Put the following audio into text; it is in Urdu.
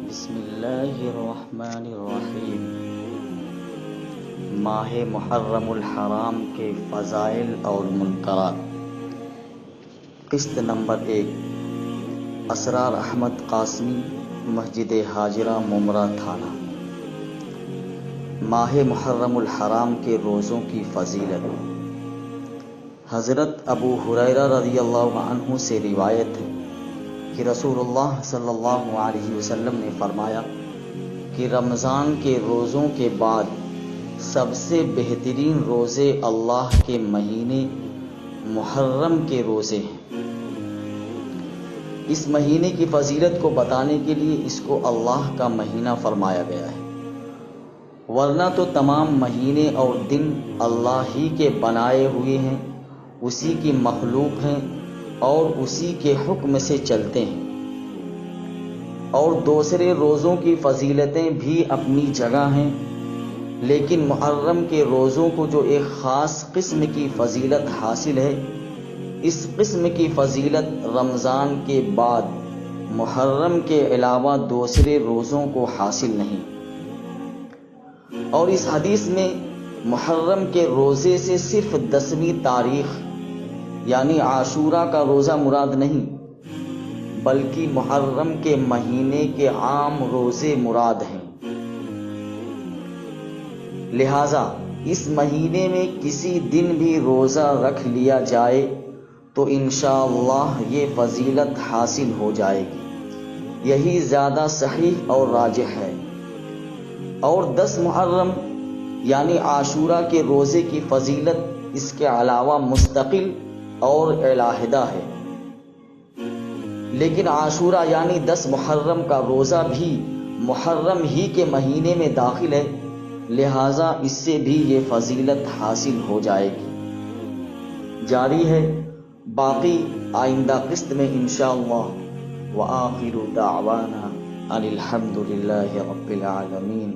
بسم اللہ الرحمن الرحیم۔ ماہ محرم الحرام کے فضائل اور منکرات۔ قسط نمبر 1، اسرار احمد قاسمی، مسجد ہاجرہ، ممرہ تھانہ۔ ماہ محرم الحرام کے روزوں کی فضیلت۔ حضرت ابو ہریرہ رضی اللہ عنہ سے روایت ہے کہ رسول اللہ صلی اللہ علیہ وسلم نے فرمایا کہ رمضان کے روزوں کے بعد سب سے بہترین روزے اللہ کے مہینے محرم کے روزے ہیں۔ اس مہینے کی فضیلت کو بتانے کے لیے اس کو اللہ کا مہینہ فرمایا گیا ہے، ورنہ تو تمام مہینے اور دن اللہ ہی کے بنائے ہوئے ہیں، اسی کی مخلوق ہیں اور اسی کے حکم سے چلتے ہیں۔ اور دوسرے روزوں کی فضیلتیں بھی اپنی جگہ ہیں، لیکن محرم کے روزوں کو جو ایک خاص قسم کی فضیلت حاصل ہے، اس قسم کی فضیلت رمضان کے بعد محرم کے علاوہ دوسرے روزوں کو حاصل نہیں۔ اور اس حدیث میں محرم کے روزے سے صرف 10ویں تاریخ یعنی عاشورہ کا روزہ مراد نہیں، بلکہ محرم کے مہینے کے عام روزے مراد ہیں۔ لہذا اس مہینے میں کسی دن بھی روزہ رکھ لیا جائے تو انشاءاللہ یہ فضیلت حاصل ہو جائے گی، یہی زیادہ صحیح اور راجح ہے۔ اور 10 محرم یعنی عاشورہ کے روزے کی فضیلت اس کے علاوہ مستقل اور علیحدہ ہے، لیکن عاشورہ یعنی 10 محرم کا روزہ بھی محرم ہی کے مہینے میں داخل ہے، لہٰذا اس سے بھی یہ فضیلت حاصل ہو جائے گی۔ جاری ہے باقی آئندہ قسط میں انشاءاللہ۔ وآخر دعوانا ان الحمد للہ رب العالمین۔